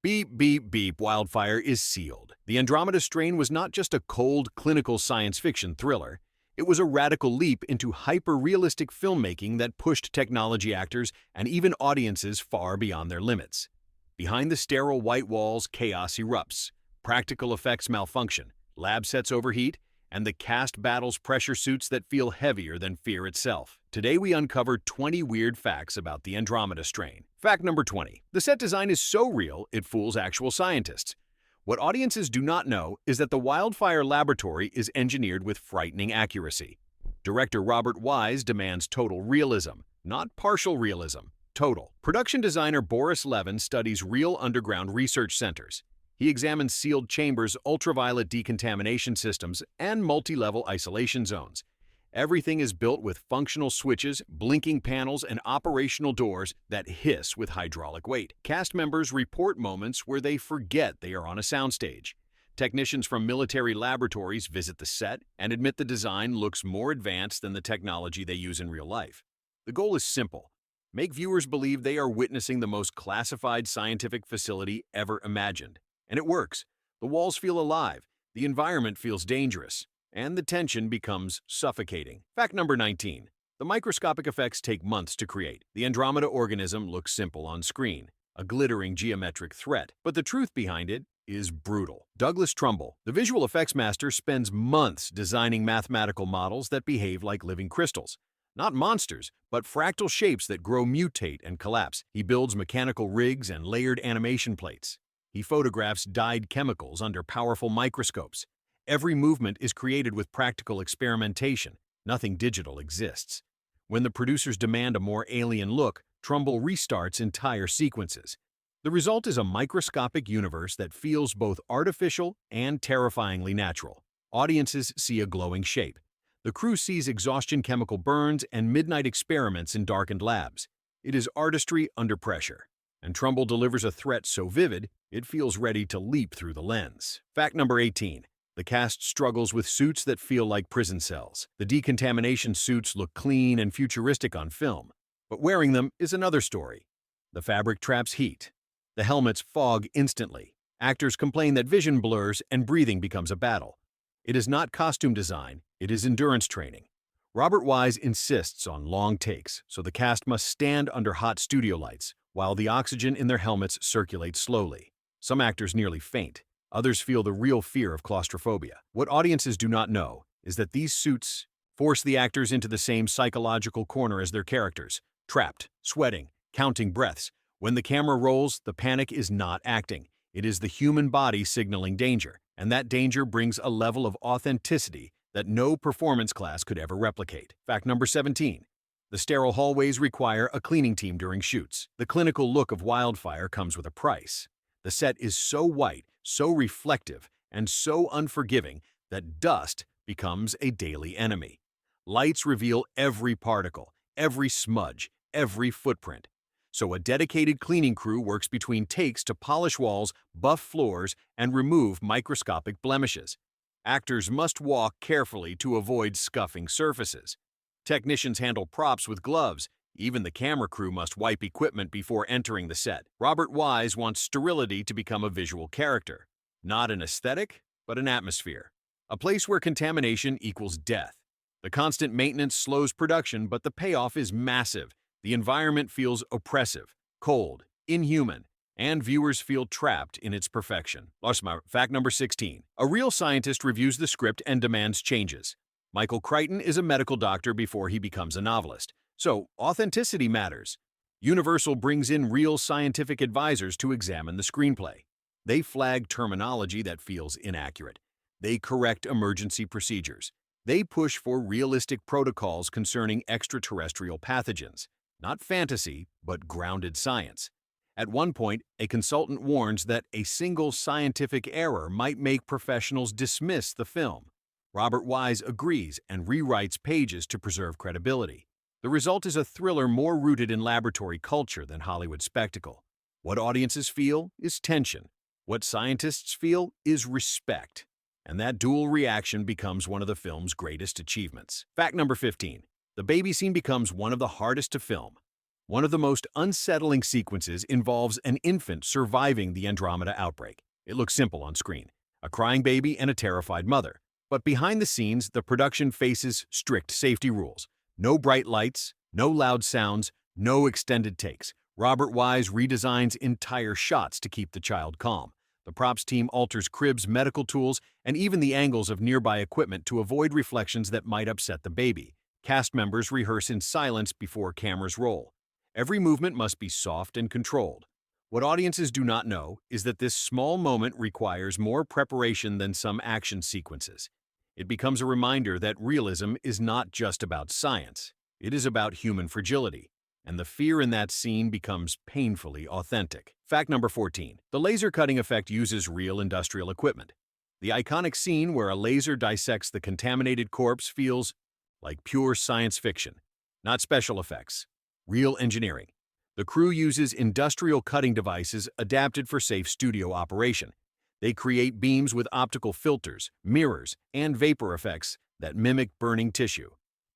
Beep, beep, beep, Wildfire is sealed. The Andromeda Strain was not just a cold, clinical science fiction thriller. It was a radical leap into hyper-realistic filmmaking that pushed technology actors and even audiences far beyond their limits. Behind the sterile white walls, chaos erupts. Practical effects malfunction, lab sets overheat, and the cast battles pressure suits that feel heavier than fear itself. Today we uncover 20 weird facts about the Andromeda Strain. Fact number 20. The set design is so real, it fools actual scientists. What audiences do not know is that the Wildfire laboratory is engineered with frightening accuracy. Director Robert Wise demands total realism, not partial realism, total. Production designer Boris Levin studies real underground research centers. He examines sealed chambers, ultraviolet decontamination systems, and multi-level isolation zones. Everything is built with functional switches, blinking panels, and operational doors that hiss with hydraulic weight. Cast members report moments where they forget they are on a soundstage. Technicians from military laboratories visit the set and admit the design looks more advanced than the technology they use in real life. The goal is simple: make viewers believe they are witnessing the most classified scientific facility ever imagined. And it works. The walls feel alive, the environment feels dangerous, and the tension becomes suffocating. Fact number 19. The microscopic effects take months to create. The Andromeda organism looks simple on screen, a glittering geometric threat, but the truth behind it is brutal. Douglas Trumbull, the visual effects master, spends months designing mathematical models that behave like living crystals. Not monsters, but fractal shapes that grow, mutate, and collapse. He builds mechanical rigs and layered animation plates. He photographs dyed chemicals under powerful microscopes. Every movement is created with practical experimentation. Nothing digital exists. When the producers demand a more alien look, Trumbull restarts entire sequences. The result is a microscopic universe that feels both artificial and terrifyingly natural. Audiences see a glowing shape. The crew sees exhaustion chemical burns and midnight experiments in darkened labs. It is artistry under pressure. And Trumbull delivers a threat so vivid, it feels ready to leap through the lens. Fact number 18. The cast struggles with suits that feel like prison cells. The decontamination suits look clean and futuristic on film, but wearing them is another story. The fabric traps heat. The helmets fog instantly. Actors complain that vision blurs and breathing becomes a battle. It is not costume design, it is endurance training. Robert Wise insists on long takes, so the cast must stand under hot studio lights, while the oxygen in their helmets circulates slowly. Some actors nearly faint. Others feel the real fear of claustrophobia. What audiences do not know is that these suits force the actors into the same psychological corner as their characters, trapped, sweating, counting breaths. When the camera rolls, the panic is not acting. It is the human body signaling danger, and that danger brings a level of authenticity that no performance class could ever replicate. Fact number 17. The sterile hallways require a cleaning team during shoots. The clinical look of Wildfire comes with a price. The set is so white, so reflective, and so unforgiving that dust becomes a daily enemy. Lights reveal every particle, every smudge, every footprint. So a dedicated cleaning crew works between takes to polish walls, buff floors, and remove microscopic blemishes. Actors must walk carefully to avoid scuffing surfaces. Technicians handle props with gloves. Even the camera crew must wipe equipment before entering the set. Robert Wise wants sterility to become a visual character. Not an aesthetic, but an atmosphere. A place where contamination equals death. The constant maintenance slows production, but the payoff is massive. The environment feels oppressive, cold, inhuman, and viewers feel trapped in its perfection. Fact number 16. A real scientist reviews the script and demands changes. Michael Crichton is a medical doctor before he becomes a novelist. So, authenticity matters. Universal brings in real scientific advisors to examine the screenplay. They flag terminology that feels inaccurate. They correct emergency procedures. They push for realistic protocols concerning extraterrestrial pathogens. Not fantasy, but grounded science. At one point, a consultant warns that a single scientific error might make professionals dismiss the film. Robert Wise agrees and rewrites pages to preserve credibility. The result is a thriller more rooted in laboratory culture than Hollywood spectacle. What audiences feel is tension. What scientists feel is respect. And that dual reaction becomes one of the film's greatest achievements. Fact number 15. The baby scene becomes one of the hardest to film. One of the most unsettling sequences involves an infant surviving the Andromeda outbreak. It looks simple on screen, a crying baby and a terrified mother. But behind the scenes, the production faces strict safety rules. No bright lights, no loud sounds, no extended takes. Robert Wise redesigns entire shots to keep the child calm. The props team alters cribs, medical tools, and even the angles of nearby equipment to avoid reflections that might upset the baby. Cast members rehearse in silence before cameras roll. Every movement must be soft and controlled. What audiences do not know is that this small moment requires more preparation than some action sequences. It becomes a reminder that realism is not just about science. It is about human fragility, and the fear in that scene becomes painfully authentic. Fact number 14. The laser cutting effect uses real industrial equipment. The iconic scene where a laser dissects the contaminated corpse feels like pure science fiction, not special effects, real engineering. The crew uses industrial cutting devices adapted for safe studio operation. They create beams with optical filters, mirrors, and vapor effects that mimic burning tissue.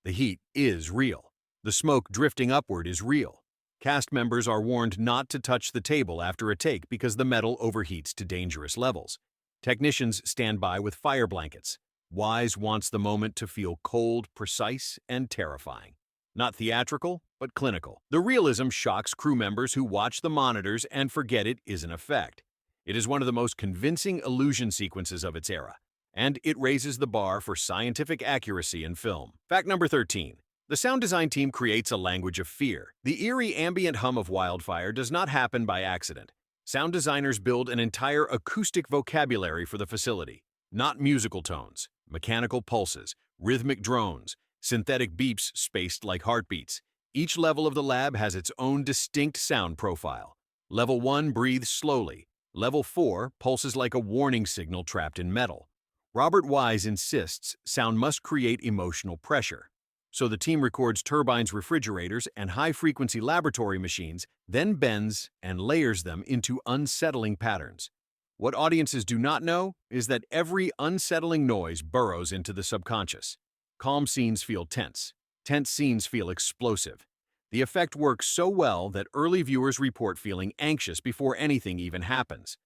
The heat is real. The smoke drifting upward is real. Cast members are warned not to touch the table after a take because the metal overheats to dangerous levels. Technicians stand by with fire blankets. Wise wants the moment to feel cold, precise, and terrifying. Not theatrical, but clinical. The realism shocks crew members who watch the monitors and forget it is an effect. It is one of the most convincing illusion sequences of its era, and it raises the bar for scientific accuracy in film. Fact number 13. The sound design team creates a language of fear. The eerie ambient hum of Wildfire does not happen by accident. Sound designers build an entire acoustic vocabulary for the facility. Not musical tones, mechanical pulses, rhythmic drones, synthetic beeps spaced like heartbeats. Each level of the lab has its own distinct sound profile. Level 1 breathes slowly. Level 4 pulses like a warning signal trapped in metal. Robert Wise insists sound must create emotional pressure. So the team records turbines, refrigerators, and high-frequency laboratory machines, then bends and layers them into unsettling patterns. What audiences do not know is that every unsettling noise burrows into the subconscious. Calm scenes feel tense. Tense scenes feel explosive. The effect works so well that early viewers report feeling anxious before anything even happens.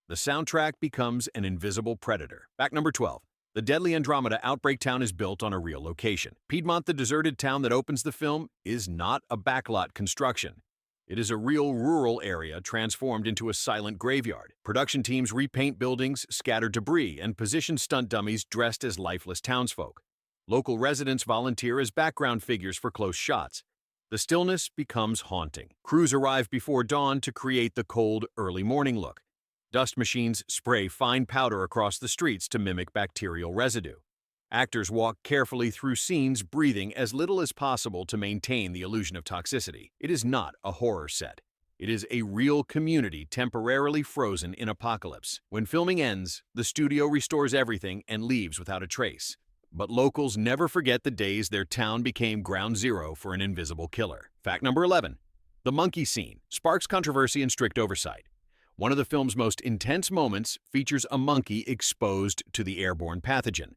The soundtrack becomes an invisible predator. Fact number 12. The deadly Andromeda outbreak town is built on a real location. Piedmont, the deserted town that opens the film, is not a backlot construction. It is a real rural area transformed into a silent graveyard. Production teams repaint buildings, scatter debris, and position stunt dummies dressed as lifeless townsfolk. Local residents volunteer as background figures for close shots. The stillness becomes haunting. Crews arrive before dawn to create the cold, early morning look. Dust machines spray fine powder across the streets to mimic bacterial residue. Actors walk carefully through scenes, breathing as little as possible to maintain the illusion of toxicity. It is not a horror set. It is a real community temporarily frozen in apocalypse. When filming ends, the studio restores everything and leaves without a trace. But locals never forget the days their town became ground zero for an invisible killer. Fact number 11. The monkey scene sparks controversy and strict oversight. One of the film's most intense moments features a monkey exposed to the airborne pathogen.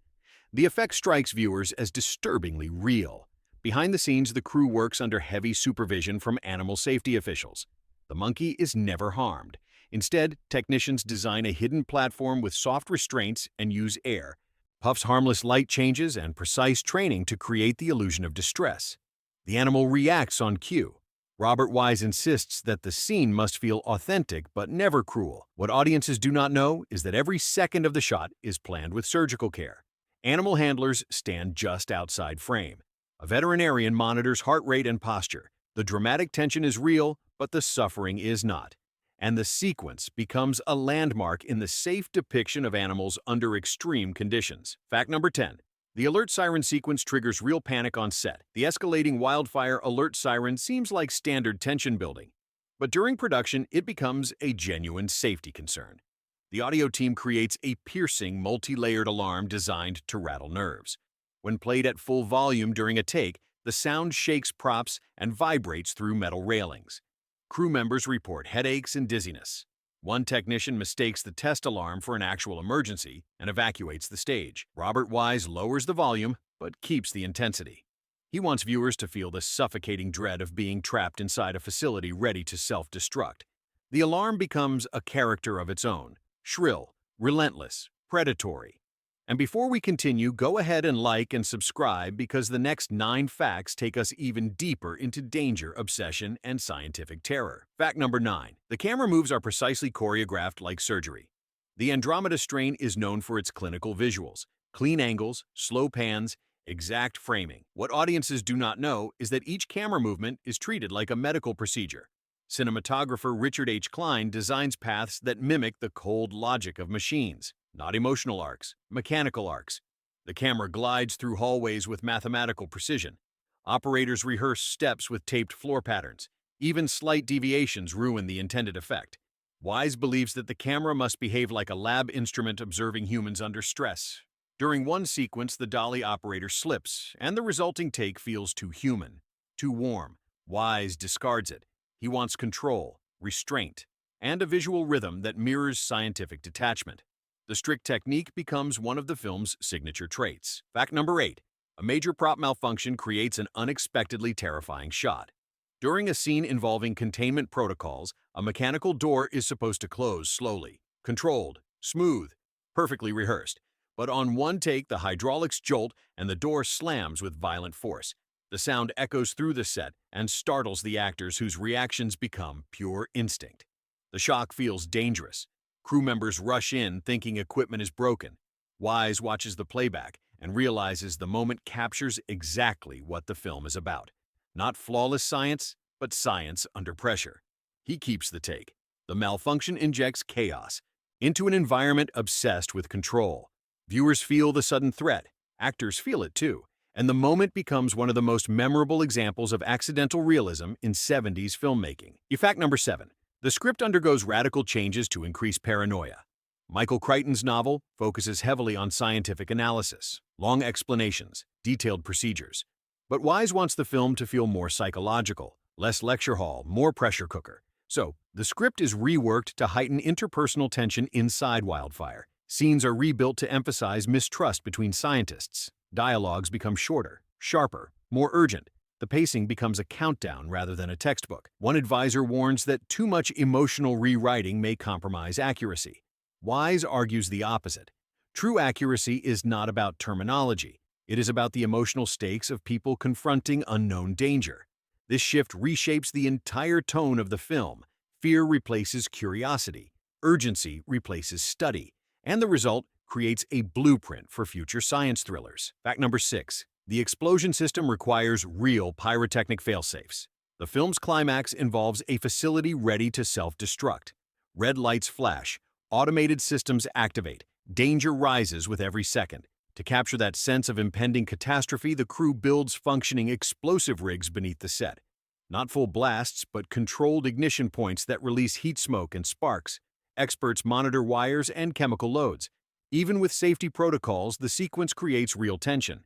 The effect strikes viewers as disturbingly real. Behind the scenes, the crew works under heavy supervision from animal safety officials. The monkey is never harmed. Instead, technicians design a hidden platform with soft restraints and use air, puffs, harmless light changes, and precise training to create the illusion of distress. The animal reacts on cue. Robert Wise insists that the scene must feel authentic but never cruel. What audiences do not know is that every second of the shot is planned with surgical care. Animal handlers stand just outside frame. A veterinarian monitors heart rate and posture. The dramatic tension is real, but the suffering is not. And the sequence becomes a landmark in the safe depiction of animals under extreme conditions. Fact number 10. The alert siren sequence triggers real panic on set. The escalating Wildfire alert siren seems like standard tension building, but during production, it becomes a genuine safety concern. The audio team creates a piercing, multi-layered alarm designed to rattle nerves. When played at full volume during a take, the sound shakes props and vibrates through metal railings. Crew members report headaches and dizziness. One technician mistakes the test alarm for an actual emergency and evacuates the stage. Robert Wise lowers the volume, but keeps the intensity. He wants viewers to feel the suffocating dread of being trapped inside a facility ready to self-destruct. The alarm becomes a character of its own, shrill, relentless, predatory. And before we continue, go ahead and like and subscribe because the next 9 facts take us even deeper into danger, obsession, and scientific terror. Fact number 9. The camera moves are precisely choreographed like surgery. The Andromeda Strain is known for its clinical visuals, clean angles, slow pans, exact framing. What audiences do not know is that each camera movement is treated like a medical procedure. Cinematographer Richard H. Klein designs paths that mimic the cold logic of machines, not emotional arcs, mechanical arcs. The camera glides through hallways with mathematical precision. Operators rehearse steps with taped floor patterns. Even slight deviations ruin the intended effect. Wise believes that the camera must behave like a lab instrument observing humans under stress. During one sequence, the dolly operator slips, and the resulting take feels too human, too warm. Wise discards it. He wants control, restraint, and a visual rhythm that mirrors scientific detachment. The strict technique becomes one of the film's signature traits. Fact number 8. A major prop malfunction creates an unexpectedly terrifying shot. During a scene involving containment protocols, a mechanical door is supposed to close slowly, controlled, smooth, perfectly rehearsed. But on one take, the hydraulics jolt and the door slams with violent force. The sound echoes through the set and startles the actors whose reactions become pure instinct. The shock feels dangerous. Crew members rush in thinking equipment is broken. Wise watches the playback and realizes the moment captures exactly what the film is about. Not flawless science, but science under pressure. He keeps the take. The malfunction injects chaos into an environment obsessed with control. Viewers feel the sudden threat. Actors feel it too. And the moment becomes one of the most memorable examples of accidental realism in 70s filmmaking. Fact number 7. The script undergoes radical changes to increase paranoia. Michael Crichton's novel focuses heavily on scientific analysis, long explanations, detailed procedures. But Wise wants the film to feel more psychological, less lecture hall, more pressure cooker. So, the script is reworked to heighten interpersonal tension inside Wildfire. Scenes are rebuilt to emphasize mistrust between scientists. Dialogues become shorter, sharper, more urgent. The pacing becomes a countdown rather than a textbook. One advisor warns that too much emotional rewriting may compromise accuracy. Wise argues the opposite. True accuracy is not about terminology. It is about the emotional stakes of people confronting unknown danger. This shift reshapes the entire tone of the film. Fear replaces curiosity. Urgency replaces study. And the result creates a blueprint for future science thrillers. Fact number 6. The explosion system requires real pyrotechnic failsafes. The film's climax involves a facility ready to self-destruct. Red lights flash, automated systems activate, danger rises with every second. To capture that sense of impending catastrophe, the crew builds functioning explosive rigs beneath the set. Not full blasts, but controlled ignition points that release heat smoke and sparks. Experts monitor wires and chemical loads. Even with safety protocols, the sequence creates real tension.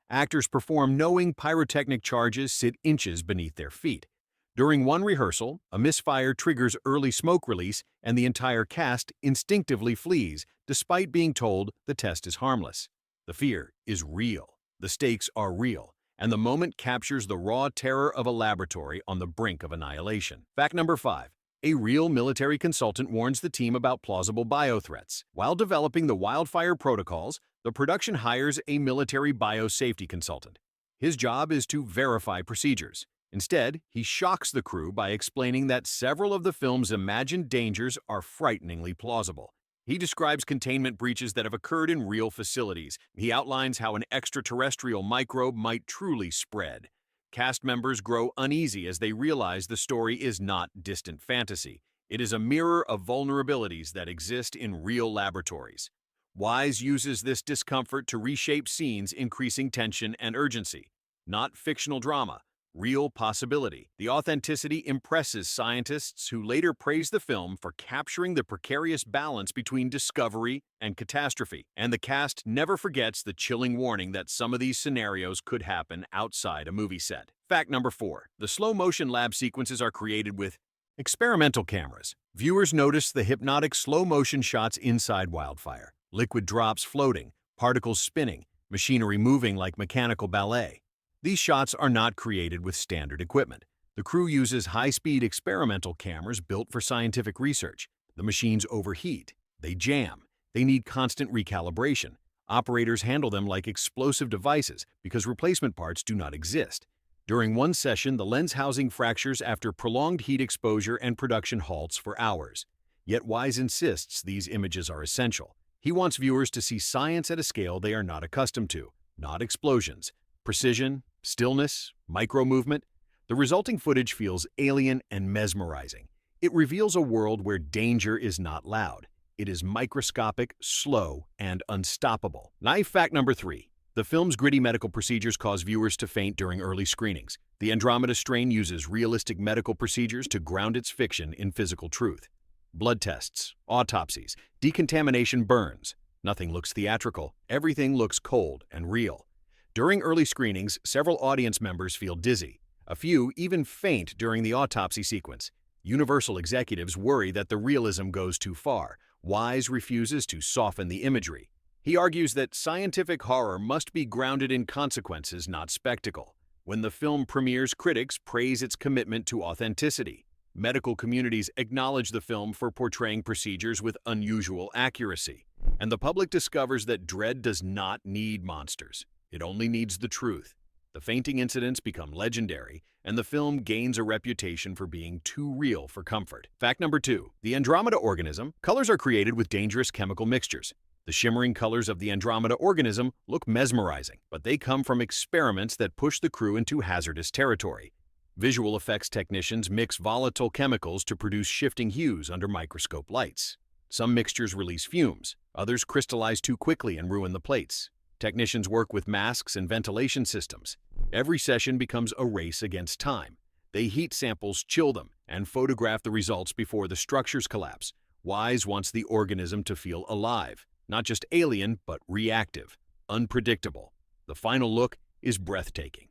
Actors perform knowing pyrotechnic charges sit inches beneath their feet. During one rehearsal, a misfire triggers early smoke release, and the entire cast instinctively flees, despite being told the test is harmless. The fear is real, the stakes are real, and the moment captures the raw terror of a laboratory on the brink of annihilation. Fact number 5. A real military consultant warns the team about plausible biothreats. While developing the Wildfire protocols, the production hires a military biosafety consultant. His job is to verify procedures. Instead, he shocks the crew by explaining that several of the film's imagined dangers are frighteningly plausible. He describes containment breaches that have occurred in real facilities. He outlines how an extraterrestrial microbe might truly spread. Cast members grow uneasy as they realize the story is not distant fantasy. It is a mirror of vulnerabilities that exist in real laboratories. Wise uses this discomfort to reshape scenes, increasing tension and urgency. Not fictional drama, real possibility. The authenticity impresses scientists who later praise the film for capturing the precarious balance between discovery and catastrophe. And the cast never forgets the chilling warning that some of these scenarios could happen outside a movie set. Fact number 4. The slow-motion lab sequences are created with experimental cameras. Viewers notice the hypnotic slow-motion shots inside Wildfire. Liquid drops floating, particles spinning, machinery moving like mechanical ballet. These shots are not created with standard equipment. The crew uses high-speed experimental cameras built for scientific research. The machines overheat, they jam, they need constant recalibration. Operators handle them like explosive devices because replacement parts do not exist. During one session, the lens housing fractures after prolonged heat exposure and production halts for hours. Yet Wise insists these images are essential. He wants viewers to see science at a scale they are not accustomed to, not explosions. Precision, stillness, micro-movement. The resulting footage feels alien and mesmerizing. It reveals a world where danger is not loud. It is microscopic, slow, and unstoppable. Knife fact number 3. The film's gritty medical procedures cause viewers to faint during early screenings. The Andromeda Strain uses realistic medical procedures to ground its fiction in physical truth. Blood tests, autopsies, decontamination burns. Nothing looks theatrical. Everything looks cold and real. During early screenings, several audience members feel dizzy. A few even faint during the autopsy sequence. Universal executives worry that the realism goes too far. Wise refuses to soften the imagery. He argues that scientific horror must be grounded in consequences, not spectacle. When the film premieres, critics praise its commitment to authenticity. Medical communities acknowledge the film for portraying procedures with unusual accuracy. And the public discovers that dread does not need monsters. It only needs the truth. The fainting incidents become legendary, and the film gains a reputation for being too real for comfort. Fact number 2. The Andromeda organism. Colors are created with dangerous chemical mixtures. The shimmering colors of the Andromeda organism look mesmerizing, but they come from experiments that push the crew into hazardous territory. Visual effects technicians mix volatile chemicals to produce shifting hues under microscope lights. Some mixtures release fumes, others crystallize too quickly and ruin the plates. Technicians work with masks and ventilation systems. Every session becomes a race against time. They heat samples, chill them, and photograph the results before the structures collapse. Wise wants the organism to feel alive, not just alien, but reactive, unpredictable. The final look is breathtaking.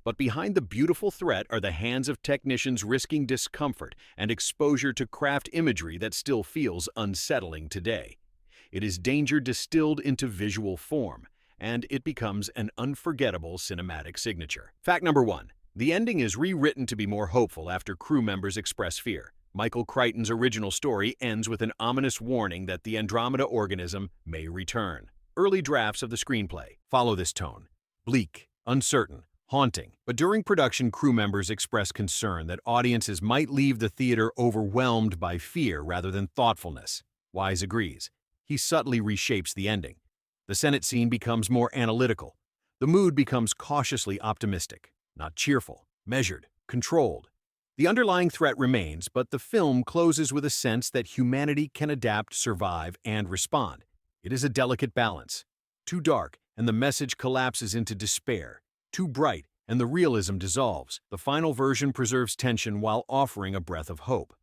But behind the beautiful threat are the hands of technicians risking discomfort and exposure to craft imagery that still feels unsettling today. It is danger distilled into visual form, and it becomes an unforgettable cinematic signature. Fact number 1. The ending is rewritten to be more hopeful after crew members express fear. Michael Crichton's original story ends with an ominous warning that the Andromeda organism may return. Early drafts of the screenplay follow this tone: bleak, uncertain, haunting. But during production, crew members express concern that audiences might leave the theater overwhelmed by fear rather than thoughtfulness. Wise agrees. He subtly reshapes the ending. The Senate scene becomes more analytical. The mood becomes cautiously optimistic, not cheerful, measured, controlled. The underlying threat remains, but the film closes with a sense that humanity can adapt, survive, and respond. It is a delicate balance. Too dark, and the message collapses into despair. Too bright, and the realism dissolves. The final version preserves tension while offering a breath of hope.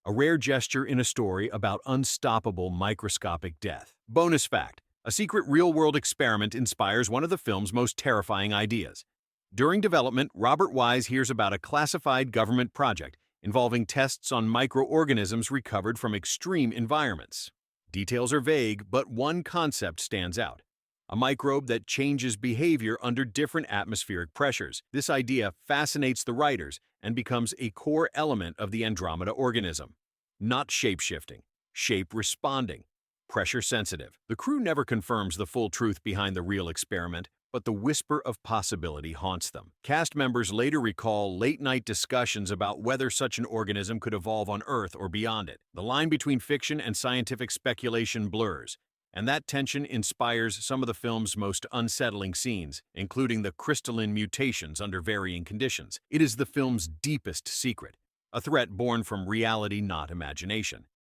A rare gesture in a story about unstoppable microscopic death. Bonus fact: a secret real-world experiment inspires one of the film's most terrifying ideas. During development, Robert Wise hears about a classified government project involving tests on microorganisms recovered from extreme environments. Details are vague, but one concept stands out: a microbe that changes behavior under different atmospheric pressures. This idea fascinates the writers and becomes a core element of the Andromeda organism. Not shape-shifting, shape-responding, pressure-sensitive. The crew never confirms the full truth behind the real experiment, but the whisper of possibility haunts them. Cast members later recall late-night discussions about whether such an organism could evolve on Earth or beyond it. The line between fiction and scientific speculation blurs, and that tension inspires some of the film's most unsettling scenes, including the crystalline mutations under varying conditions. It is the film's deepest secret, a threat born from reality, not imagination.